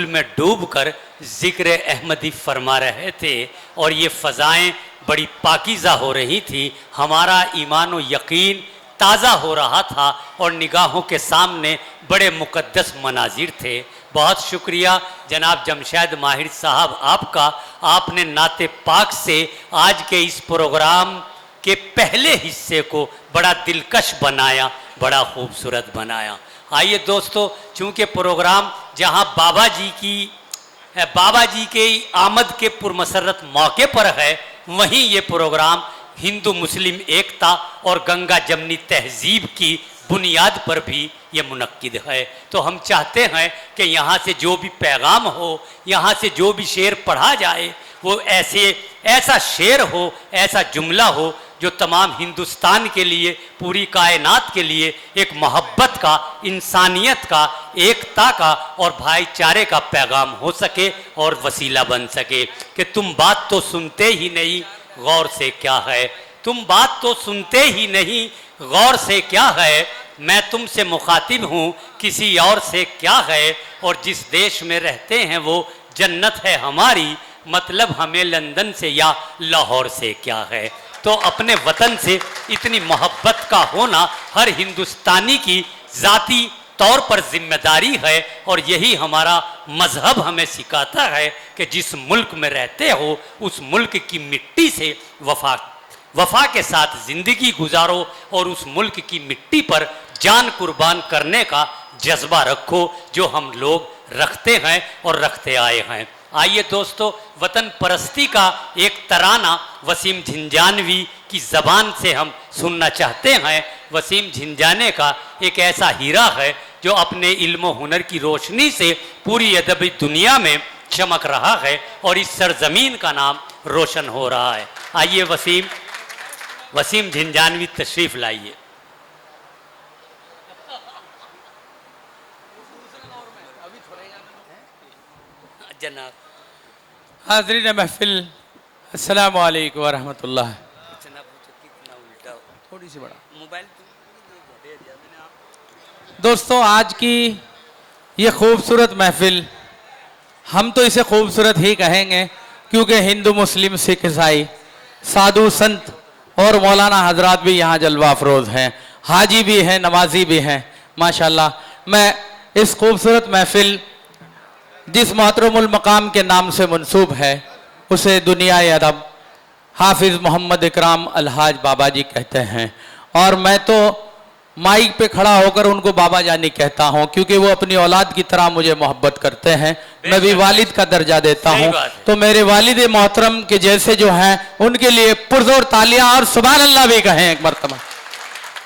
में डूबकर जिक्र अहमदी फरमा रहे थे और ये फ़ज़ाएँ बड़ी पाकीज़ा हो रही थी। हमारा ईमान व यकीन ताज़ा हो रहा था और निगाहों के सामने बड़े मुक़द्दस मनाजिर थे। बहुत शुक्रिया जनाब जमशेद माहिर साहब आपका, आपने नाते पाक से आज के इस प्रोग्राम के पहले हिस्से को बड़ा दिलकश बनाया, बड़ा खूबसूरत बनाया। आइए दोस्तों, चूँकि प्रोग्राम जहाँ बाबा जी के आमद के पुरमसरत मौके पर है, वहीं ये प्रोग्राम हिंदू मुस्लिम एकता और गंगा जमनी तहजीब की बुनियाद पर भी ये मुनक्किद है। तो हम चाहते हैं कि यहाँ से जो भी पैगाम हो, यहाँ से जो भी शेर पढ़ा जाए, वो ऐसा शेर हो, ऐसा जुमला हो जो तमाम हिंदुस्तान के लिए, पूरी कायनात के लिए एक मोहब्बत का, इंसानियत का, एकता का और भाईचारे का पैगाम हो सके और वसीला बन सके कि तुम बात तो सुनते ही नहीं, गौर से क्या है। तुम बात तो सुनते ही नहीं, गौर से क्या है। मैं तुमसे मुखातिब हूँ, किसी और से क्या है। और जिस देश में रहते हैं वो जन्नत है हमारी, मतलब हमें लंदन से या लाहौर से क्या है। तो अपने वतन से इतनी मोहब्बत का होना हर हिंदुस्तानी की ज़ाती तौर पर जिम्मेदारी है और यही हमारा मज़हब हमें सिखाता है कि जिस मुल्क में रहते हो उस मुल्क की मिट्टी से वफा के साथ ज़िंदगी गुजारो और उस मुल्क की मिट्टी पर जान कुर्बान करने का जज्बा रखो, जो हम लोग रखते हैं और रखते आए हैं। आइए दोस्तों, वतन परस्ती का एक तराना वसीम झिंझानवी की ज़बान से हम सुनना चाहते हैं। वसीम झिंझाने का एक ऐसा हीरा है जो अपने इल्म हुनर की रोशनी से पूरी अदबी दुनिया में चमक रहा है और इस सरजमीन का नाम रोशन हो रहा है। आइए वसीम झिंझानवी तशरीफ़ लाइए। जनाब हाज़रीन महफिल, अस्सलामु अलैकुम व रहमतुल्लाह। थोड़ी सी बड़ा मोबाइल। दोस्तों, आज की ये खूबसूरत महफिल, हम तो इसे खूबसूरत ही कहेंगे क्योंकि हिंदू मुस्लिम सिख ईसाई साधु संत और मौलाना हजरात भी यहाँ जलवा अफरोज़ हैं, हाजी भी हैं, नमाजी भी हैं माशाल्लाह। मैं इस खूबसूरत महफिल जिस मोहतरमुल मकाम के नाम से मंसूब है उसे दुनिया अदब हाफिज़ मोहम्मद इकराम अलहाज बाबा जी कहते हैं और मैं तो माइक पे खड़ा होकर उनको बाबा जानी कहता हूँ क्योंकि वो अपनी औलाद की तरह मुझे मोहब्बत करते हैं। मैं भी वालिद का दर्जा देता हूँ, तो मेरे वालिद मोहतरम के जैसे जो हैं उनके लिए पुरजोर तालियां और सुभान अल्लाह भी कहें एक मरतबा।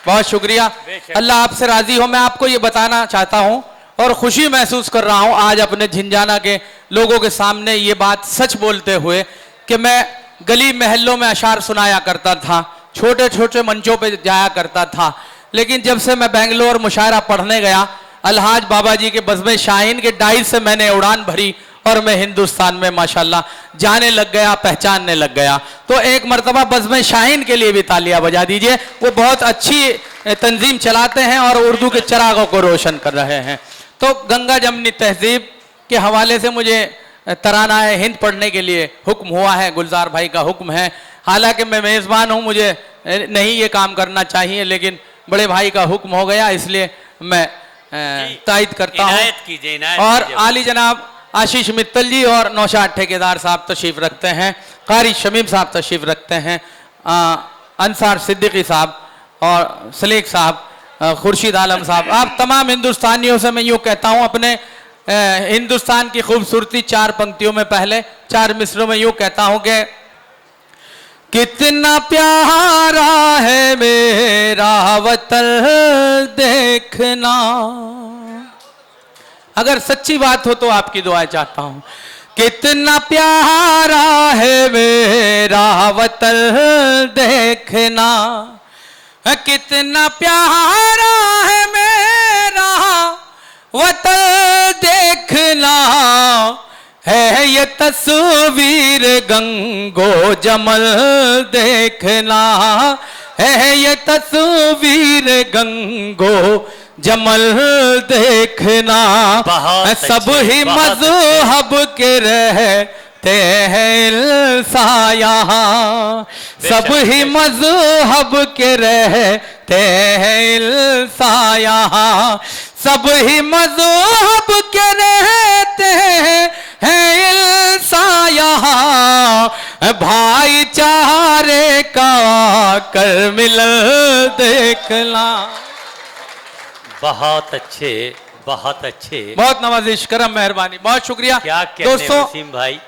बहुत शुक्रिया, अल्लाह आपसे राजी हो। मैं आपको ये बताना चाहता हूँ और खुशी महसूस कर रहा हूँ आज अपने झिंझाना के लोगों के सामने ये बात सच बोलते हुए कि मैं गली महल्लों में अशार सुनाया करता था, छोटे छोटे मंचों पे जाया करता था, लेकिन जब से मैं बेंगलोर मुशायरा पढ़ने गया, अलहाज बाबा जी के बज़्म शाहीन के डाइस से मैंने उड़ान भरी और मैं हिंदुस्तान में माशाल्लाह जाने लग गया, पहचानने लग गया। तो एक मरतबा बज़्म शाहीन के लिए भी तालियां बजा दीजिए। वो बहुत अच्छी तंजीम चलाते हैं और उर्दू के चरागों को रोशन कर रहे हैं। तो गंगा जमनी तहजीब के हवाले से मुझे तराना है हिंद पढ़ने के लिए हुक्म हुआ है, गुलजार भाई का हुक्म है। हालांकि मैं मेज़बान हूँ, मुझे नहीं ये काम करना चाहिए, लेकिन बड़े भाई का हुक्म हो गया, इसलिए मैं तायद करता हूँ। और आली जनाब आशीष मित्तल जी और नौशाद ठेकेदार साहब तशरीफ़ रखते हैं, कारी शमीम साहब तशरीफ़ रखते हैं, अंसार सिद्दीकी साहब और सलीक साहब, खुर्शीद आलम साहब। आप तमाम हिंदुस्तानियों से मैं यूँ कहता हूँ, अपने हिंदुस्तान की खूबसूरती चार पंक्तियों में, पहले चार मिसरों में यूँ कहता हूँ कि कितना प्यारा है मेरा वतन देखना। अगर सच्ची बात हो तो आपकी दुआएं चाहता हूँ। कितना प्यारा है मेरा वतन देखना, कितना प्यारा है मेरा वतन देखना, है ये तस्वीर गंगो जमल देखना, है ये तस्वीर गंगो जमल देखना। बहुत सब अच्छे, ही बहुत मजहब के रहते हैं यहाँ, सब बेशक, ही बेशक। मजहब के रहते हैं यहाँ, सब ही मजहब के रहते हैं यहाँ, भाईचारे का कर मिल देखना। बहुत अच्छे, बहुत अच्छे। बहुत नवाजिश, करम, मेहरबानी, बहुत शुक्रिया। क्या कहने दोस्तों, वसीम भाई।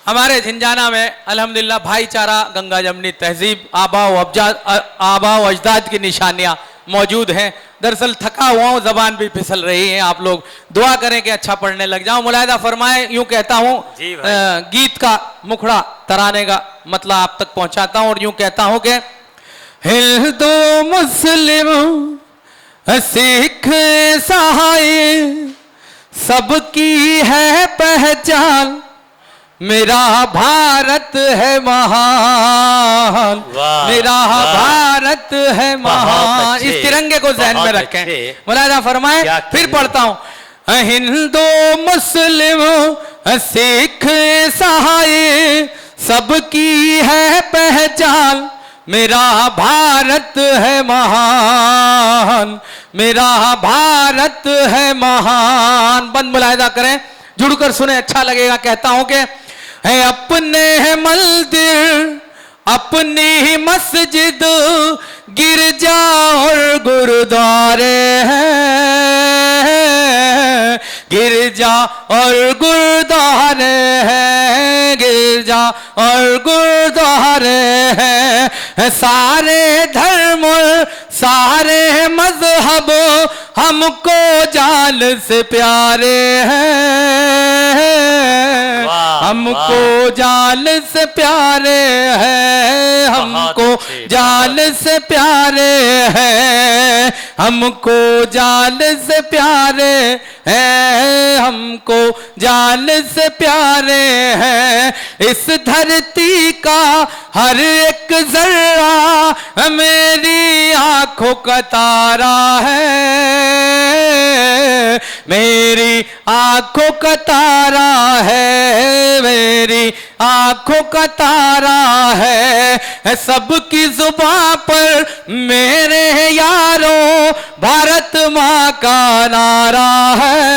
हमारे झिंझाना में अल्हम्दुलिल्लाह भाईचारा, गंगा जमनी तहजीब, आबा व अजदाद की निशानियां मौजूद हैं। दरअसल थका हुआ हूँ, जबान भी फिसल रही है, आप लोग दुआ करें कि अच्छा पढ़ने लग जाऊं। मुलाहिदा फरमाए, यूं कहता हूँ, जी भाई। गीत का मुखड़ा तराने का मतलब आप तक पहुंचाता हूं और यूं कहता हूं कि हिंदू मुस्लिम सिख ईसाई सबकी है पहचान, मेरा भारत है महान, वाह, मेरा वाह। भारत है महान। अच्छे, इस तिरंगे को जहन में बहुत रखें। अच्छे। मुलाहिदा फरमाए, क्या फिर कहने। पढ़ता हूं, हिंदू मुस्लिम सिख ईसाई सबकी है पहचान, मेरा भारत है महान, मेरा भारत है महान। बंद मुलाहिदा करें, जुड़कर सुने, अच्छा लगेगा। कहता हूं कि है अपने है मंदिर, अपनी ही मस्जिद, गिरजा और गुरुद्वारे हैं, गिरजा और गुरुद्वारे हैं, गिरजा और गुरुद्वारे हैं। सारे धर्म सारे मजहब हमको जान से प्यारे हैं, हमको जान से प्यारे हैं, हमको जान से प्यारे हैं, हमको जान से प्यारे हैं, हमको जान से प्यारे हैं। इस धरती का हर एक जर्रा मेरी आंखों का तारा है, मेरी आंखों का तारा है, मेरी आंखों का तारा है। सबकी जुबां पर मेरे यारों भारत माँ का नारा है,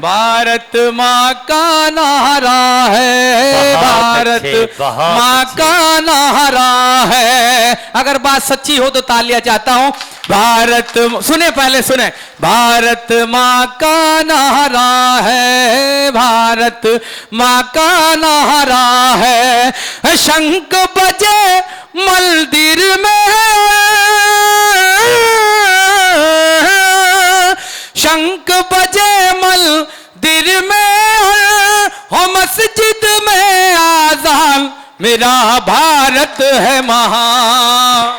भारत माँ का नारा है, भारत माँ का नारा है। अगर बात सच्ची हो तो तालियां चाहता हूं। भारत, सुने पहले सुने, भारत माँ का नारा है, भारत माँ का नारा है। शंख बजे मंदिर में, शंख बजे मंदिर में, हो मस्जिद में आजान, मेरा भारत है महान।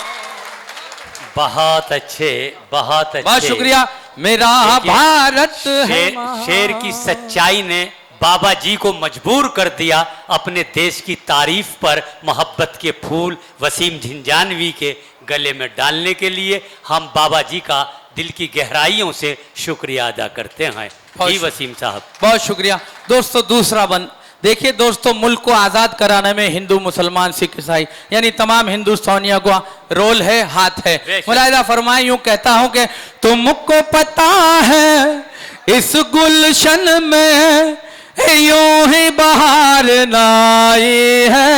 बहुत अच्छे, बहुत अच्छे। बहुत शुक्रिया। मेरा भारत है महान। शेर की सच्चाई ने बाबा जी को मजबूर कर दिया अपने देश की तारीफ पर मोहब्बत के फूल वसीम झिंझानवी के गले में डालने के लिए हम बाबा जी का दिल की गहराइयों से शुक्रिया अदा करते हैं। जी वसीम साहब, बहुत शुक्रिया। दोस्तों, दूसरा बंद देखिए। दोस्तों, मुल्क को आज़ाद कराने में हिंदू मुसलमान सिख ईसाई यानी तमाम हिंदुस्तानियों का रोल है, हाथ है। मुलाहिदा फरमाए, यूं कहता हूं कि तुमको पता है इस गुलशन में यूं ही बाहर लाई है,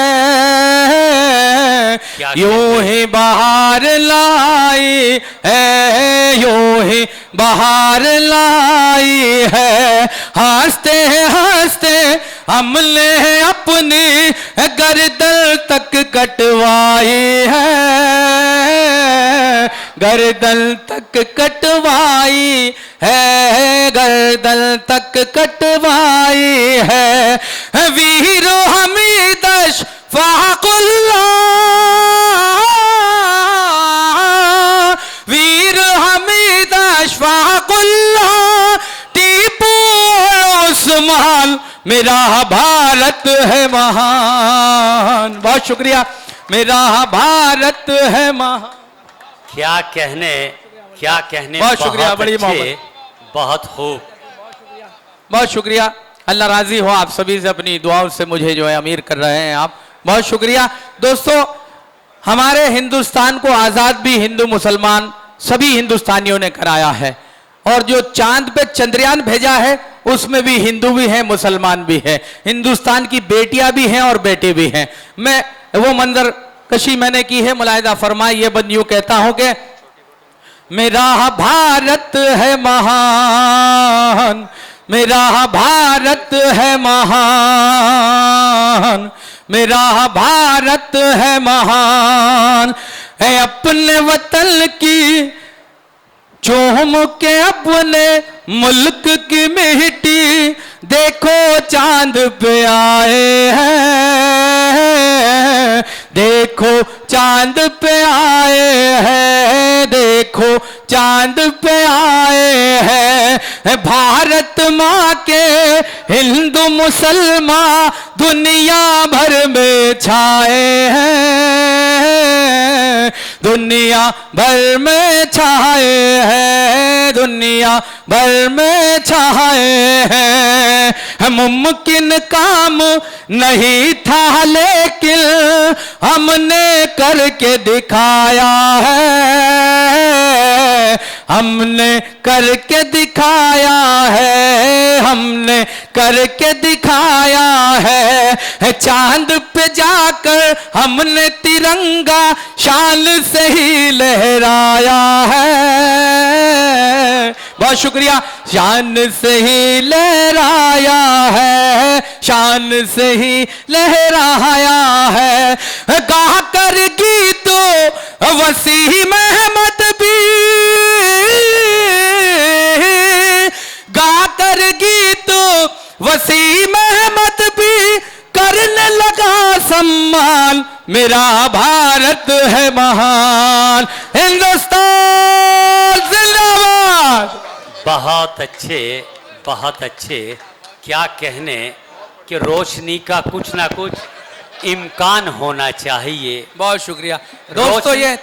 यूं ही बाहर लाई है, यूं ही बाहर लाई है। हंसते हंसते हमने अपनी गर्दन तक कटवाई है, गर्दन तक कटवाई है, गर्दन तक कटवाई है। वीर हमीद अशफाकुल्लाह, वीर हमीद अशफाकुल्लाह, टीपू उस्मान, मेरा भारत है महान। बहुत शुक्रिया। मेरा भारत है महान। क्या कहने क्या कहने, बहुत शुक्रिया, बहुत बड़ी अच्छे, मोहब्बत। बहुत खूब। बहुत शुक्रिया, अल्लाह राजी हो आप सभी से, अपनी दुआओं से मुझे जो है अमीर कर रहे हैं आप, बहुत शुक्रिया। दोस्तों, हमारे हिंदुस्तान को आज़ाद भी हिंदू मुसलमान सभी हिंदुस्तानियों ने कराया है, और जो चांद पे चंद्रयान भेजा है उसमें भी हिंदू भी हैं मुसलमान भी हैं, हिंदुस्तान की बेटियां भी हैं और बेटे भी हैं। मैं वो मंजर कशी मैंने की है, मुलाहिजा फरमाए, ये बंद यूं कहता हूं कि मेरा भारत है महान, मेरा भारत है महान, मेरा भारत है महान, है अपने वतन की चूम के अपने मुल्क की मिट्टी, देखो चांद पे आए हैं, देखो चांद पे आए हैं, देखो चांद पे आए हैं। भारत माँ के हिंदू मुसलमान दुनिया भर में छाए हैं, दुनिया भर में छाए हैं, दुनिया भर में छाए हैं। मुमकिन काम नहीं था लेकिन हमने करके दिखाया है, हमने करके दिखाया है, हमने करके दिखाया है। चांद पे जाकर हमने तिरंगा शान से ही लहराया है, बहुत शुक्रिया, शान से ही लहराया है, शान से ही लहराया है। गा कर गीतो वसीम अहमद भी, गा कर गीतो वसीम अहमद भी करने लगा सम्मान, मेरा भारत है महान, हिंदुस्तान जिंदाबाद। बहुत अच्छे, बहुत अच्छे। क्या कहने कि रोशनी का कुछ ना कुछ इम्कान होना चाहिए। बहुत शुक्रिया दोस्तों, ये